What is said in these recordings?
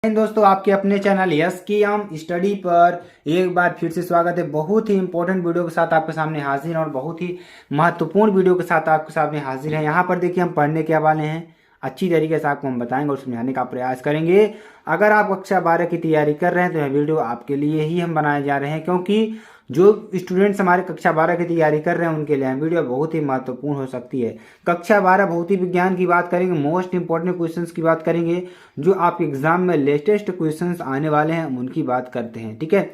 दोस्तों, आपके अपने चैनल यस की हम स्टडी पर एक बार फिर से स्वागत है। बहुत ही इंपॉर्टेंट वीडियो के साथ आपके सामने हाजिर हैं और बहुत ही महत्वपूर्ण वीडियो के साथ आपके सामने हाजिर हैं। यहाँ पर देखिए हम पढ़ने के वाले हैं, अच्छी तरीके से आपको हम बताएंगे और समझाने का प्रयास करेंगे। अगर आप कक्षा 12 की तैयारी कर रहे हैं तो यह वीडियो आपके लिए ही हम बनाए जा रहे हैं, क्योंकि जो स्टूडेंट्स हमारे कक्षा 12 की तैयारी कर रहे हैं उनके लिए वीडियो बहुत ही महत्वपूर्ण हो सकती है। कक्षा 12 भौतिक विज्ञान की बात करेंगे, मोस्ट इंपॉर्टेंट क्वेश्चंस की बात करेंगे, जो आपके एग्जाम में लेटेस्ट क्वेश्चंस आने वाले हैं उनकी बात करते हैं, ठीक है।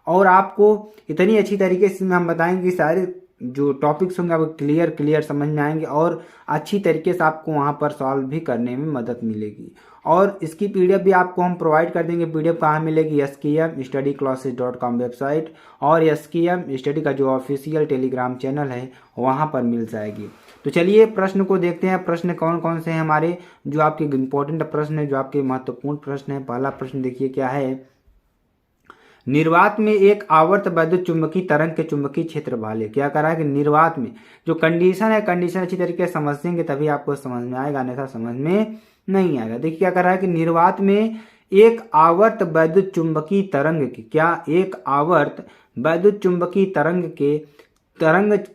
और आपको इतनी अच्छी तरीके से हम बताएंगे कि सारे जो टॉपिक्स होंगे आपको क्लियर समझ में आएंगे और अच्छी तरीके से आपको वहाँ पर सॉल्व भी करने में मदद मिलेगी। और इसकी पीडीएफ भी आपको हम प्रोवाइड कर देंगे। पीडीएफ कहाँ मिलेगी? SKM-StudyClasses.com वेबसाइट और SKM स्टडी का जो ऑफिशियल टेलीग्राम चैनल है वहाँ पर मिल जाएगी। तो चलिए प्रश्न को देखते हैं। प्रश्न कौन कौन से हैं हमारे, जो आपके इंपॉर्टेंट प्रश्न है, जो आपके महत्वपूर्ण प्रश्न है। पहला प्रश्न देखिए क्या है। निर्वात में एक आवर्त वैद्युत चुंबकीय तरंग के चुंबकीय क्षेत्र वाले, क्या करा है कि निर्वात में जो कंडीशन है, कंडीशन अच्छी तरीके से समझेंगे तभी आपको समझ में आएगा, अन्यथा समझ में नहीं आएगा। देखिए क्या कर रहा है कि निर्वात में एक आवर्त वैद्युत चुंबकीय तरंग की, क्या एक आवर्त वैद्युत चुंबकीय तरंग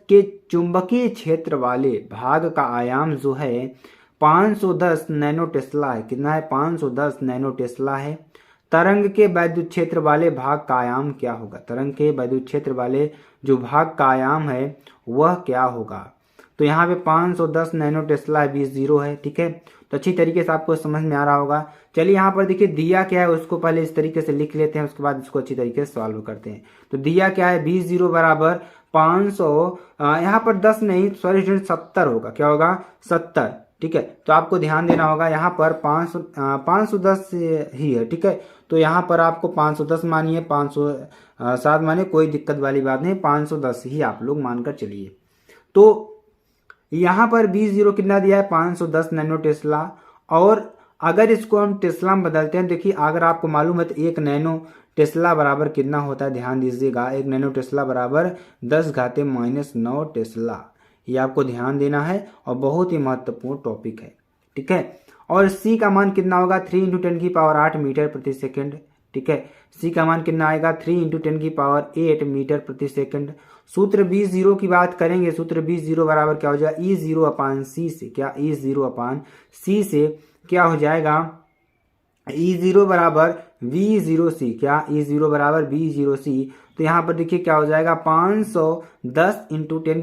के चुंबकीय क्षेत्र वाले भाग का आयाम जो है 510 नैनो टेस्ला है। कितना है? 510 नैनो टेस्ला है। तरंग के वैद्युत क्षेत्र वाले भाग का आयाम क्या होगा? तरंग के वैद्युत क्षेत्र वाले जो भाग का आयाम है वह क्या होगा? तो यहाँ पे 510 नैनो टेस्ला है, 20 जीरो है, ठीक है। तो अच्छी तरीके से आपको समझ में आ रहा होगा। चलिए यहाँ पर देखिए दिया क्या है उसको पहले इस तरीके से लिख लेते हैं, उसके बाद इसको अच्छी तरीके से सॉल्व करते हैं। तो दिया क्या है? 20 जीरो बराबर 500, यहाँ पर 10 नहीं, सॉरी 70 होगा। क्या होगा? 70, ठीक है। तो आपको ध्यान देना होगा, यहाँ पर 510 ही है, ठीक है। तो यहाँ पर आपको 510 मानिए, 507 मानिए, कोई दिक्कत वाली बात नहीं, 510 ही आप लोग मानकर चलिए। तो यहाँ पर 20 जीरो कितना दिया है? 510 नैनो टेस्ला। और अगर इसको हम टेस्ला में बदलते हैं, देखिए अगर आपको मालूम है तो एक नैनो टेस्ला बराबर कितना होता है, ध्यान दीजिएगा। एक नैनो टेस्ला बराबर 10⁻⁹ टेस्ला। ये आपको ध्यान देना है और बहुत ही महत्वपूर्ण टॉपिक है, ठीक है। और C का मान कितना होगा? 3 × 10⁸ मीटर प्रति सेकंड, ठीक है। C का मान कितना आएगा? 3 × 10⁸ मीटर प्रति सेकंड। सूत्र 20 जीरो की बात करेंगे, सूत्र 20 जीरो बराबर क्या हो जाएगा? E0/C से, क्या E0/C से क्या हो जाएगा? E0 बराबर V0C, क्या E0 बराबर V0C। तो यहाँ पर देखिए क्या हो जाएगा? 510 × 10⁻⁹ इंटू 3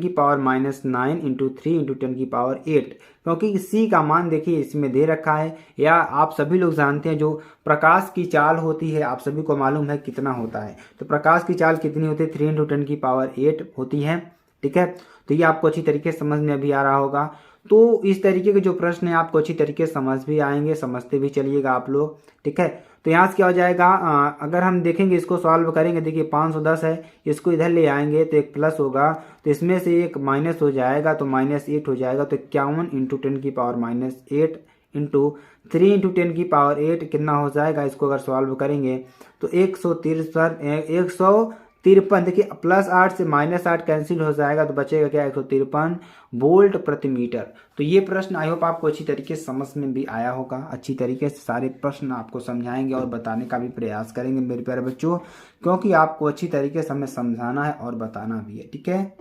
× 10⁸, क्योंकि C का मान देखिए इसमें दे रखा है। या आप सभी लोग जानते हैं जो प्रकाश की चाल होती है, आप सभी को मालूम है कितना होता है। तो प्रकाश की चाल कितनी होती है? 3 × 10⁸ होती है, ठीक है। तो ये आपको अच्छी तरीके से समझ में भी आ रहा होगा। तो इस तरीके के जो प्रश्न है आपको अच्छी तरीके से समझ भी आएंगे, समझते भी चलिएगा आप लोग, ठीक है। तो यहाँ से क्या हो जाएगा? अगर हम देखेंगे, इसको सॉल्व करेंगे, देखिए 510 है, इसको इधर ले आएंगे तो एक प्लस होगा, तो इसमें से एक माइनस हो जाएगा तो -8 हो जाएगा। तो 51 × 10⁻⁸ इंटू 3 × 10⁸ कितना हो जाएगा? इसको अगर सॉल्व करेंगे तो 153, देखिए +8 से -8 कैंसिल हो जाएगा तो बचेगा क्या? 153 वोल्ट प्रति मीटर। तो ये प्रश्न आई होप आपको अच्छी तरीके से समझ में भी आया होगा। अच्छी तरीके से सारे प्रश्न आपको समझाएंगे और बताने का भी प्रयास करेंगे मेरे प्यारे बच्चों, क्योंकि आपको अच्छी तरीके से हमें समझाना है और बताना भी है, ठीक है।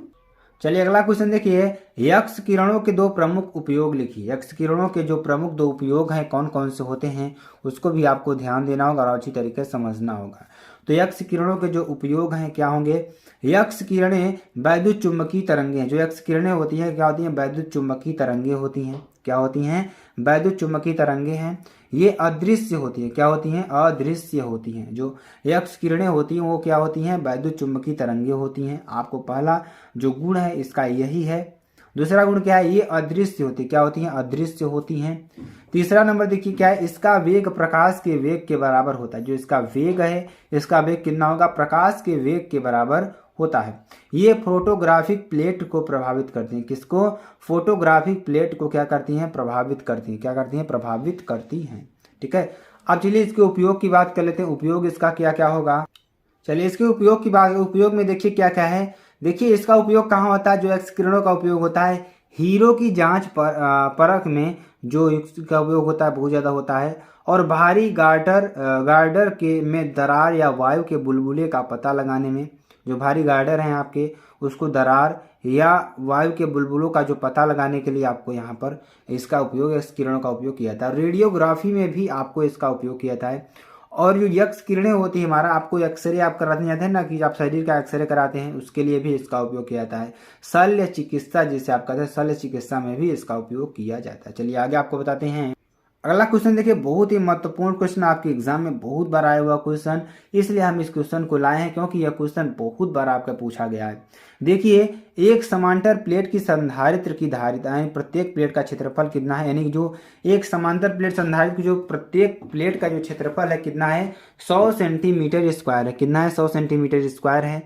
चलिए अगला क्वेश्चन देखिए। यक्स किरणों के 2 प्रमुख उपयोग लिखिए। यक्स किरणों के जो प्रमुख 2 उपयोग हैं कौन कौन से होते हैं उसको भी आपको ध्यान देना होगा और अच्छी तरीके से समझना होगा। तो यक्स किरणों के जो उपयोग हैं क्या होंगे? यक्स किरणें वैद्युत चुंबकीय तरंगे हैं। जो यक्स किरणें होती हैं क्या होती हैं? वैद्युत चुंबकीय तरंगे होती हैं। क्या होती हैं? वैद्युत चुंबकीय तरंगे हैं। ये अदृश्य होती है। क्या होती हैं? अदृश्य होती हैं। जो यक्स किरणें होती हैं वो क्या होती हैं? वैद्युत चुंबकीय तरंगे होती हैं। आपको पहला जो गुण है इसका यही है। दूसरा गुण क्या है? ये अदृश्य होती है। क्या होती हैं? अदृश्य होती हैं। तीसरा नंबर देखिए क्या है? इसका वेग प्रकाश के वेग के बराबर होता है। जो इसका वेग है, इसका वेग कितना होगा? प्रकाश के वेग के बराबर होता है। ये फोटोग्राफिक प्लेट को प्रभावित करती हैं। किसको? फोटोग्राफिक प्लेट को क्या करती हैं? प्रभावित करती हैं। क्या करती हैं? प्रभावित करती हैं, ठीक है। अब चलिए इसके उपयोग की बात कर लेते हैं। उपयोग इसका क्या क्या होगा? चलिए इसके उपयोग की बात, उपयोग में देखिए क्या क्या है। देखिए इसका उपयोग कहाँ होता है? जो एक्स किरणों का उपयोग होता है हीरो की जांच परख में जो इसका उपयोग होता है बहुत ज़्यादा होता है। और भारी गार्डर के में दरार या वायु के बुलबुले का पता लगाने में, जो भारी गार्डर हैं आपके उसको दरार या वायु के बुलबुलों का जो पता लगाने के लिए आपको यहाँ पर इसका उपयोग, इस किरणों का उपयोग किया जाता है। रेडियोग्राफी में भी आपको इसका उपयोग किया जाता है। और जो यक्स किरणें होती है हमारा, आपको एक्सरे आप कराते जाते हैं ना कि आप शरीर का एक्सरे कराते हैं, उसके लिए भी इसका उपयोग किया जाता है। शल्य चिकित्सा जिसे आप कहते हैं, शल्य चिकित्सा में भी इसका उपयोग किया जाता है। चलिए आगे आपको बताते हैं। अगला क्वेश्चन देखिए, बहुत ही महत्वपूर्ण क्वेश्चन, आपके एग्जाम में बहुत बार आया हुआ क्वेश्चन, इसलिए हम इस क्वेश्चन को लाए हैं क्योंकि यह क्वेश्चन बहुत बार आपका पूछा गया है। देखिए, एक समांतर प्लेट की संधारित्र की धारिता यानी प्रत्येक प्लेट का क्षेत्रफल कितना है, यानी कि जो एक समांतर प्लेट संधारित्र की जो प्रत्येक प्लेट का जो क्षेत्रफल है कितना है, 100 सेंटीमीटर स्क्वायर है। कितना है, 100 सेंटीमीटर स्क्वायर है।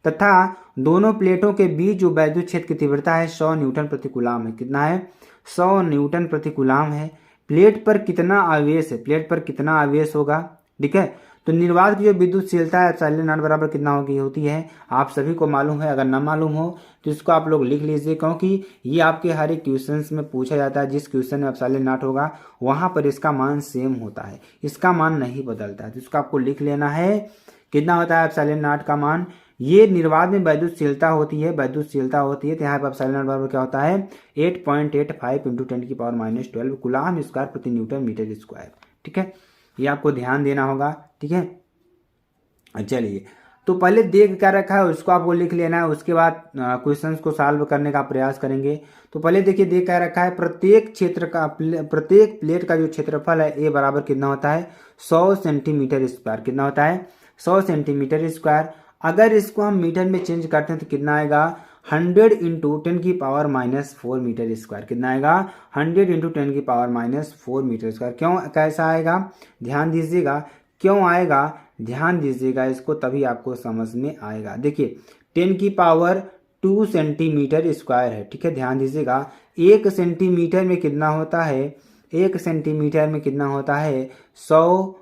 तथा दोनों प्लेटों के बीच जो वैद्युत क्षेत्र की तीव्रता है 100 न्यूटन प्रति कूलाम है। कितना है, 100 न्यूटन प्रति कूलाम है। प्लेट पर कितना आवेश है, प्लेट पर कितना आवेश होगा, ठीक है। तो निर्वात की जो विद्युतशीलता है एप्सिलॉन नॉट बराबर कितना होती है, आप सभी को मालूम है। अगर ना मालूम हो तो इसको आप लोग लिख लीजिए, क्योंकि ये आपके हर एक क्वेश्चन में पूछा जाता है। जिस क्वेश्चन में एप्सिलॉन नॉट होगा वहां पर इसका मान सेम होता है, इसका मान नहीं बदलता है। तो इसको आपको लिख लेना है, कितना होता है एप्सिलॉन नॉट का मान। ये निर्वात में वैद्युतशीलता होती है, तो यहाँ पर एप्सिलॉन नॉट बराबर क्या होता है, 8.85 × 10⁻12 कूलाम स्क्वायर प्रति न्यूटन मीटर स्क्वायर। ठीक है, ये आपको ध्यान देना होगा। ठीक है, चलिए तो पहले देख क्या रखा है उसको आपको लिख लेना है, उसके बाद क्वेश्चंस को सॉल्व करने का प्रयास करेंगे। तो पहले देखिए, देख क्या रखा है, प्रत्येक प्लेट का जो क्षेत्रफल है ए बराबर कितना होता है, 100 सेंटीमीटर स्क्वायर। कितना होता है, 100 सेंटीमीटर स्क्वायर। अगर इसको हम मीटर में चेंज करते हैं तो कितना आएगा, 100 × 10⁻⁴ मीटर स्क्वायर। कितना आएगा, 100 × 10⁻⁴ मीटर स्क्वायर। क्यों, कैसा आएगा, ध्यान दीजिएगा, क्यों आएगा ध्यान दीजिएगा इसको, तभी आपको समझ में आएगा। देखिए 10⁻² सेंटीमीटर स्क्वायर है। ठीक है, ध्यान दीजिएगा, 1 सेंटीमीटर में कितना होता है, 1 सेंटीमीटर में कितना होता है, 100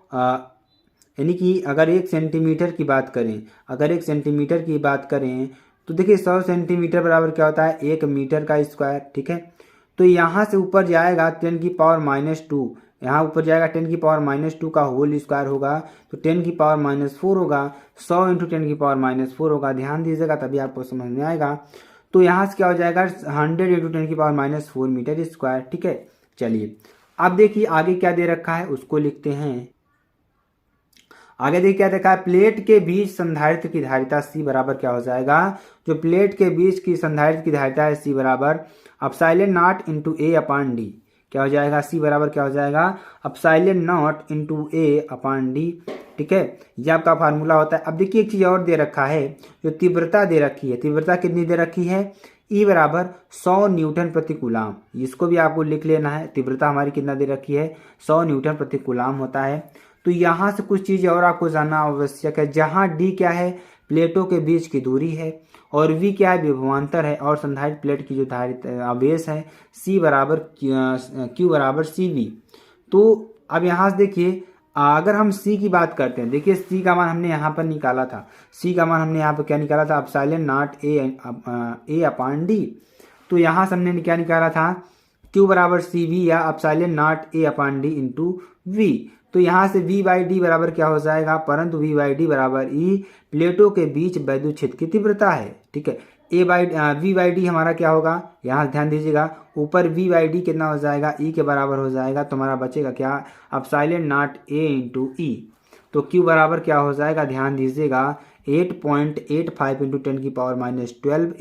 यानी कि अगर 1 सेंटीमीटर की बात करें, अगर 1 सेंटीमीटर की बात करें तो देखिए 100 सेंटीमीटर बराबर क्या होता है, 1 मीटर का स्क्वायर। ठीक है, तो यहाँ से ऊपर जाएगा 10⁻², यहाँ ऊपर जाएगा 10⁻² का होल स्क्वायर होगा, तो 10⁻⁴ होगा, 100 × 10⁻⁴ होगा। ध्यान दीजिएगा तभी आपको समझ में आएगा। तो यहाँ से क्या हो जाएगा, 100 × 10⁻⁴ मीटर स्क्वायर। ठीक है, चलिए अब देखिए आगे क्या दे रखा है उसको लिखते हैं। आगे देखिए क्या देखा है, प्लेट के बीच संधारित्र की धारिता C बराबर क्या हो जाएगा, जो प्लेट के बीच की संधारित्र की धारिता है C बराबर एप्सिलॉन नॉट × A/d। क्या हो जाएगा, C बराबर क्या हो जाएगा, एप्सिलॉन नॉट × A/d। ठीक है, ये आपका फार्मूला होता है। अब देखिए एक चीज और दे रखा है, जो तीव्रता दे रखी है, तीव्रता कितनी दे रखी है, E बराबर 100 न्यूटन प्रति कूलाम। इसको भी आपको लिख लेना है, तीव्रता हमारी कितना दे रखी है, 100 न्यूटन प्रति कूलाम होता है। तो यहाँ से कुछ चीज़ें और आपको जानना आवश्यक है, जहाँ D क्या है, प्लेटों के बीच की दूरी है, और V क्या है, विभवांतर है, और संधारित्र प्लेट की जो धारित आवेश है Q बराबर CV। तो अब यहाँ से देखिए, अगर हम C की बात करते हैं, देखिए C का मान हमने यहाँ पर निकाला था, C का मान हमने यहाँ पर क्या निकाला था, एप्सिलॉन नॉट A/d। तो यहाँ से हमने क्या निकाला था, Q बराबर CV या एप्सिलॉन नॉट A/d × V। तो यहाँ से V/d बराबर क्या हो जाएगा, परंतु V/d बराबर E प्लेटों के बीच वैद्युत क्षेत्र की तीव्रता है। ठीक है, V/d हमारा क्या होगा, यहाँ ध्यान दीजिएगा, ऊपर V/d कितना हो जाएगा, E के बराबर हो जाएगा, तो हमारा बचेगा क्या, एप्सिलॉन नॉट A × E। तो Q बराबर क्या हो जाएगा, ध्यान दीजिएगा, 8.85 × 10⁻12 ×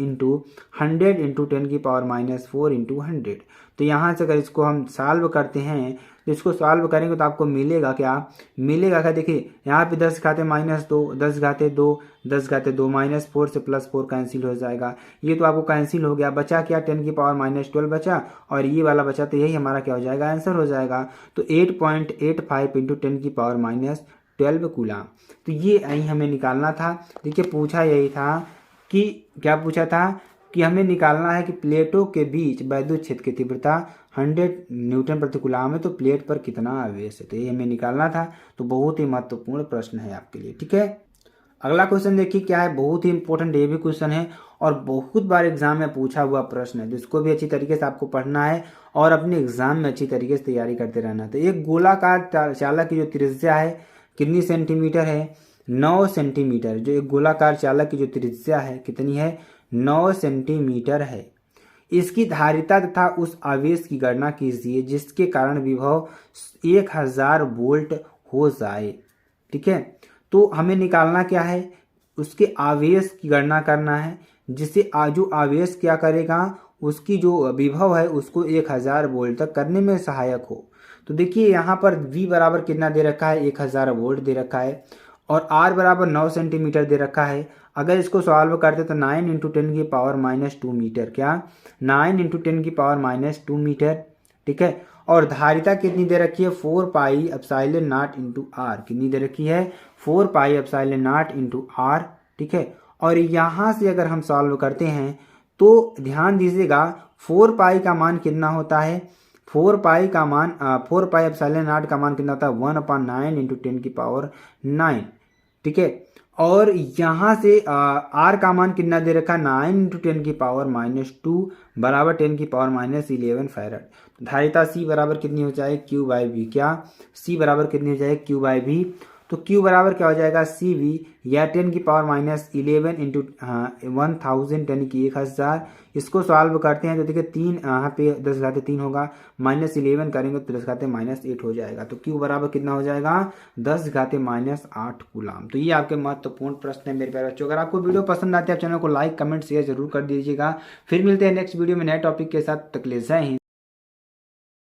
100 × 10⁻⁴ × 100। तो यहाँ से अगर इसको हम सॉल्व करते हैं तो इसको सॉल्व करेंगे तो आपको मिलेगा क्या, मिलेगा क्या, देखिए यहाँ पे 10 घाते -2, 10 घाते 2, 10 घाते 2, -4 से +4 कैंसिल हो जाएगा। ये तो आपको कैंसिल हो गया, बचा क्या, 10⁻12 बचा, और ये वाला बचा, तो यही हमारा क्या हो जाएगा, आंसर हो जाएगा। तो 8.85 × 10⁻12 कूलाम। तो ये यही हमें निकालना था। देखिए पूछा यही था कि, क्या पूछा था कि हमें निकालना है कि प्लेटों के बीच वैद्युत क्षेत्र की तीव्रता 100 न्यूटन प्रति कूलाम है, तो प्लेट पर कितना आवेश है, तो ये हमें निकालना था। तो बहुत ही महत्वपूर्ण प्रश्न है आपके लिए। ठीक है, अगला क्वेश्चन देखिए क्या है, बहुत ही इंपॉर्टेंट ये भी क्वेश्चन है और बहुत बार एग्जाम में पूछा हुआ प्रश्न है, जिसको भी अच्छी तरीके से आपको पढ़ना है और अपने एग्जाम में अच्छी तरीके से तैयारी करते रहना है। तो एक गोलाकार चालक की जो त्रिज्या है कितनी सेंटीमीटर है, 9 सेंटीमीटर। जो एक गोलाकार चालक की जो त्रिज्या है कितनी है, 9 सेंटीमीटर है। इसकी धारिता तथा उस आवेश की गणना कीजिए जिसके कारण विभव 1000 वोल्ट हो जाए। ठीक है, तो हमें निकालना क्या है, उसके आवेश की गणना करना है, जिससे जो आवेश क्या करेगा, उसकी जो विभव है उसको 1000 वोल्ट तक करने में सहायक हो। तो देखिए यहाँ पर V बराबर कितना दे रखा है, 1000 वोल्ट दे रखा है और R बराबर 9 सेंटीमीटर दे रखा है। अगर इसको सॉल्व करते तो 9 × 10 की पावर -2 मीटर, क्या 9 × 10 की पावर -2 मीटर। ठीक है, और धारिता कितनी दे रखी है, 4 pi epsilon naught into r. कितनी दे रखी है, 4 pi epsilon naught into r. ठीक है, और यहाँ से अगर हम सॉल्व करते हैं तो ध्यान दीजिएगा 4 पाई का मान कितना होता है, 4 पाई एप्सिलॉन नॉट का मान कितना होता है, 1/9 × 10 की पावर 9। ठीक है, और यहाँ से आर का मान कितना दे रखा है, 9 × 10 की पावर -2 बराबर 10 की पावर -11 फैरड। धारिता C बराबर कितनी हो जाए, Q/V। क्या C बराबर कितनी हो जाए, Q/V। तो Q बराबर क्या हो जाएगा, CV या 10 की पावर -11 इंटू 1000 यानी कि 1000। इसको सॉल्व करते हैं तो देखिए 3 यहाँ पे 10⁻³ होगा, -11 करेंगे तो 10⁻8 हो जाएगा। तो Q बराबर कितना हो जाएगा, 10⁻8 कूलम। तो ये आपके महत्वपूर्ण प्रश्न है मेरे प्यारे बच्चों। अगर आपको वीडियो पसंद आती है आप चैनल को लाइक कमेंट शेयर जरूर कर दीजिएगा। फिर मिलते हैं नेक्स्ट वीडियो में नए टॉपिक के साथ, तक के लिए जय हिंद।